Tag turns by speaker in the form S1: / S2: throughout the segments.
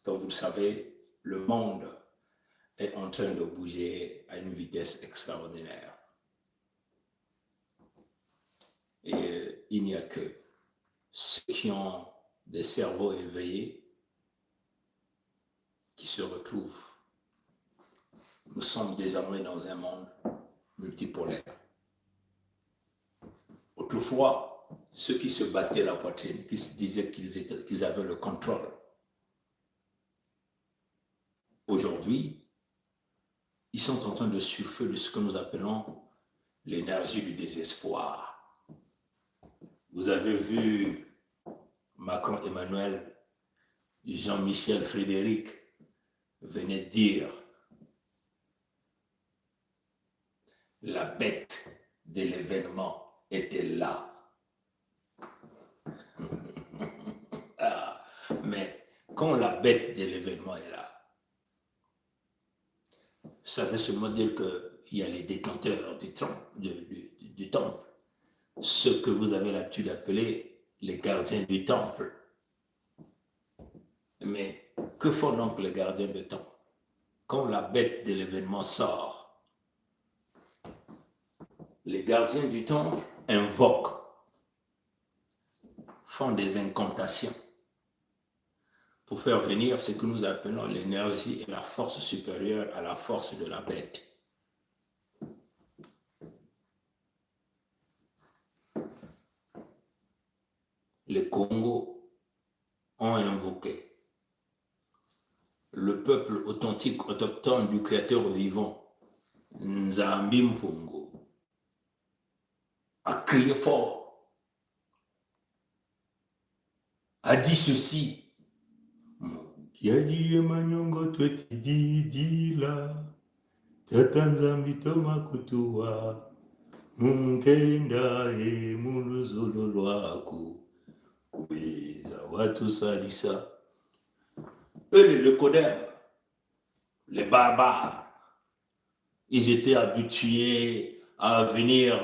S1: Comme vous le savez, le monde est en train de bouger à une vitesse extraordinaire. Et il n'y a que ceux qui ont des cerveaux éveillés qui se retrouvent. Nous sommes désormais dans un monde multipolaire. Autrefois, ceux qui se battaient la poitrine, qui se disaient qu'ils avaient le contrôle, aujourd'hui, ils sont en train de surfer de ce que nous appelons l'énergie du désespoir. Vous avez vu Macron Emmanuel, Jean-Michel Frédéric venait dire la bête de l'événement était là. Mais quand la bête de l'événement est là, ça veut seulement dire qu'il y a les détenteurs du temple, ceux que vous avez l'habitude d'appeler les gardiens du temple. Mais que font donc les gardiens du temple? Quand la bête de l'événement sort, les gardiens du temple invoquent, font des incantations pour faire venir ce que nous appelons l'énergie et la force supérieure à la force de la bête. Les Congos ont invoqué le peuple authentique, autochtone du Créateur vivant, Nzambi Mpongo, a crié fort, a dit ceci. Yadi Emanyongo Twetidila, Tatanzambi Tomakutua, Munkenda e Muluzololoaku, Weza Watu Salisa. Eux, les Lekodem, les barbares, ils étaient habitués à venir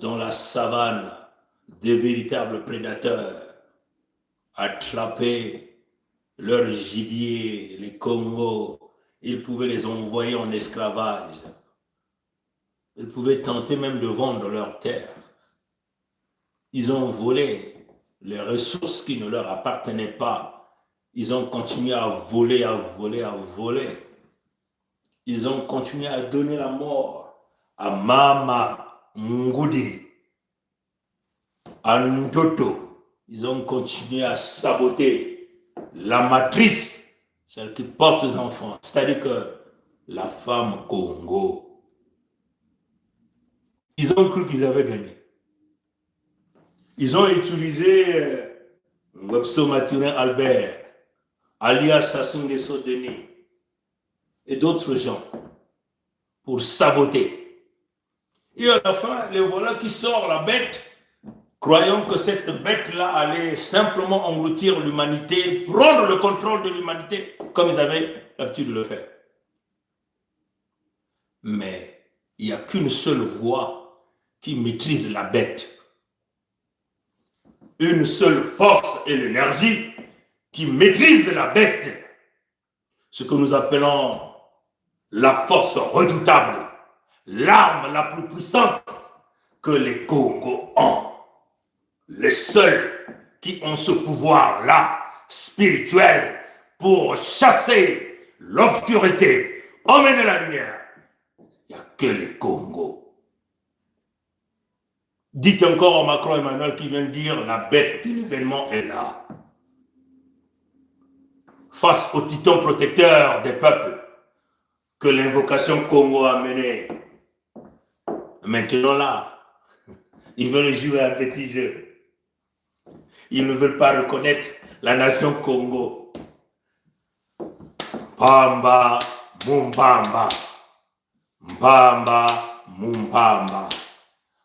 S1: dans la savane des véritables prédateurs, attraper leur gibier, les Congos, ils pouvaient les envoyer en esclavage. Ils pouvaient tenter même de vendre leurs terres. Ils ont volé les ressources qui ne leur appartenaient pas. Ils ont continué à voler, à voler, à voler. Ils ont continué à donner la mort à Mama Ngudi, à Ndoto. Ils ont continué à saboter la matrice, celle qui porte les enfants, c'est-à-dire que la femme Congo. Ils ont cru qu'ils avaient gagné. Ils ont utilisé Webso Mathurin Albert, alias Sassou Nguesso Denis, et d'autres gens pour saboter. Et à la fin, les voilà qui sort la bête, croyant que cette bête-là allait simplement engloutir l'humanité, prendre le contrôle de l'humanité, comme ils avaient l'habitude de le faire. Mais il n'y a qu'une seule voix qui maîtrise la bête. Une seule force et l'énergie qui maîtrise la bête. Ce que nous appelons la force redoutable, l'arme la plus puissante que les Congos ont. Les seuls qui ont ce pouvoir-là, spirituel, pour chasser l'obscurité, emmener la lumière. Il n'y a que les Congos. Dites encore à Macron Emmanuel qui vient de dire la bête de l'événement est là. Face au titan protecteur des peuples que l'invocation Congo a mené. Maintenant là, ils veulent jouer un petit jeu. Ils ne veulent pas reconnaître la nation Congo. Pamba, Mumbamba. Mpamba, Mumbamba.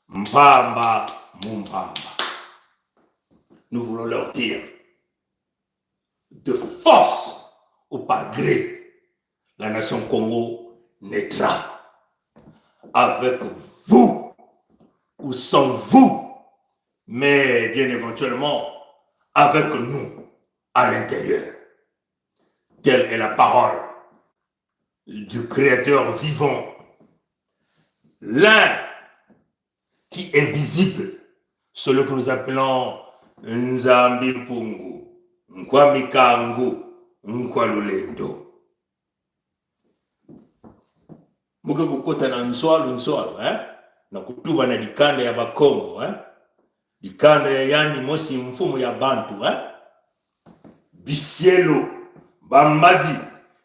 S1: Mpamba, Mumbamba. Nous voulons leur dire de force ou par gré, la nation Congo naîtra avec vous ou sans vous, mais bien éventuellement avec nous à l'intérieur. Telle est la parole du Créateur vivant. L'un qui est visible, celui que nous appelons Nzambi Mpungu, Nkwa Mikangu, Nkwa Lulendo. Muke kukota na nswalu, na kutuba na dikanda ya bakongo, dikanda ya yani mosi mfumu ya bantu, bisielo, bambazi,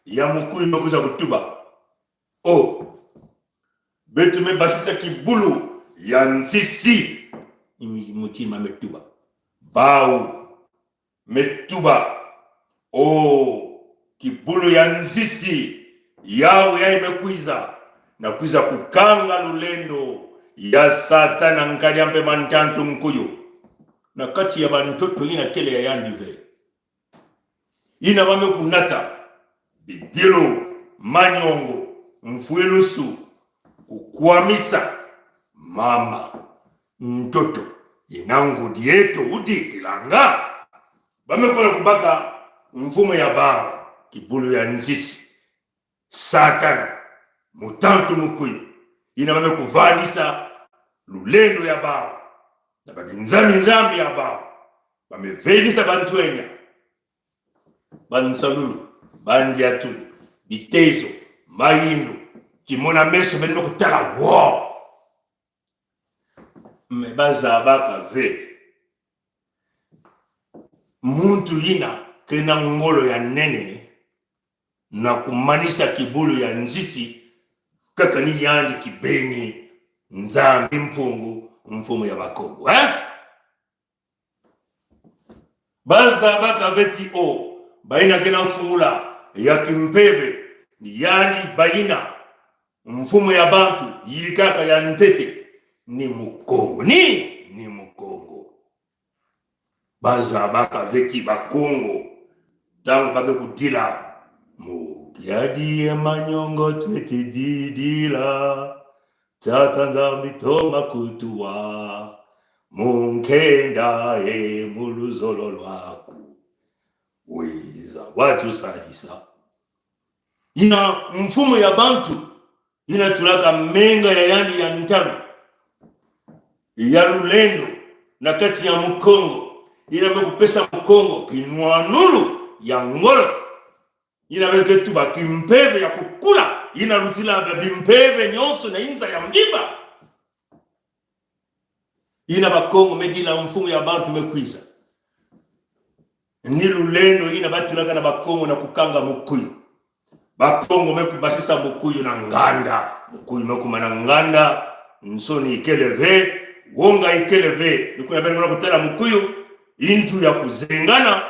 S1: ya mukui mekuza kutuba. Betume basisa kibulu, ya nsisi, mutima metuba. Bau, metuba, kibulu ya nsisi, yao ya imekuiza, na kuiza kukanga lulendo, ya satana nkaliampe mantantu mkuyo. Na kati ya bantoto ina kele ya yandive. Ina wame kunata, bidilo, manyongo, mfuelusu, kukwamisa, mama, mtoto, inangu dieto udikilanga. Bame kuna kubaka mfumo ya bao, kibulu ya nzisi, satana, mutantu mkuyo. Ina wame kuvalisa lulendo ya bao, na babinzami ya bao. Bame velisa bantuenya, bansalulu, bandiatulu, bitezo, mayinu, kimona meso benimo kutala wo. Mebaza baka ve. Muntu yina kena ngolo ya nene na kumanisha kibulu ya nzisi kaka ni yandi kibeni Nzambi Mpungu mfumu ya bakongo. Baza baka veti baina kena mfumula ya kimpeve ni yani baina mfumu ya bantu yilikaka ya ntete ni mukongo ni mukongo. Baza baka veti bakongo tangu bake kudila mukiadi ya manyongo tweti didila tata Nzambi toma kutuwa munkenda muluzolo lwaku wiza watu sadisa. Ina mfumo ya bantu ina tulaka menga ya yandi ya ntano ya lulendo na kati ya mukongo. Ina mekupesa mukongo kinwanulu ya ngolo. Ina meketuba kimpeve ya kukula. Ina lutila bimpeve nyonso na inza ya mdiba. Ina bakongo medila mfumo ya bantu mekwiza. Ni lulendo ina batulaka na bakongo na kukanga mukuyu. Bakongo mekubasisa mukuyu na nganda. Mukuyu mekumana nganda. Nsoni ikeleve. Wonga ikeleve. Nikuna bende mwana kutela mukuyu. Intu ya kuzengana.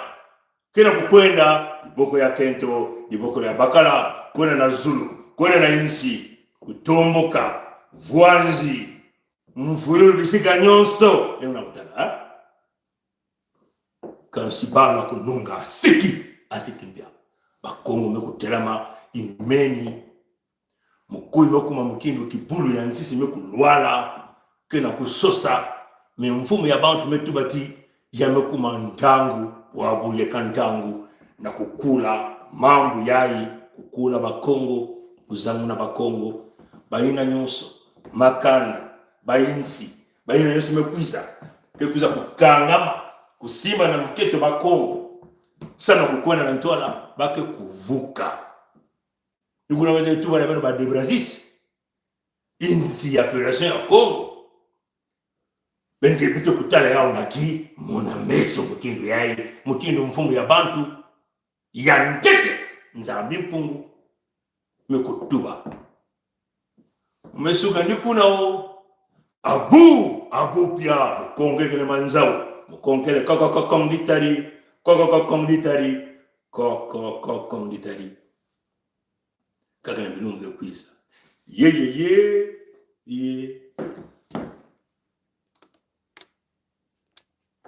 S1: Kena kukwenda. Iboko ya Kento. Iboko ya Bakala. Kwena na Zulu. Kwena na Insi. Kutomboka. Vuanzi. Mfuyulu bisika nyonso. Euna kutala. Kansibana kununga. Asiki mbia. Bakongo mekutelama imeni. Mukui mekuma mukindu kibulu ya nsisi mekulwala. Kena kusosa. Me mfumu ya bantu metubati. Ya mekuma ntangu. Wabu yeka ntangu. Na kukula mambu yai. Kukula bakongo. Kuzangu na bakongo. Baina nyonso. Makanda. Bainsi. Baina nyonso mekuiza. Kekuiza kukangama. Kusimba na mketo bakongo. Sana kukwena na ntoala bake kuvuka. Yukuna wale tuba na ba debrazis. Insi ya Federation ya Congo. Benke bito kutala yao naki mona meso mutindu yai, mutindu mfumu ya bantu ya ntete Nzambi Mpungu mekutuba. Mesuka nikuna abu pia mukongele manzao, mukongele kakakakonditari. Kokonditari. Kaka na binungu ya kwiza. Ye.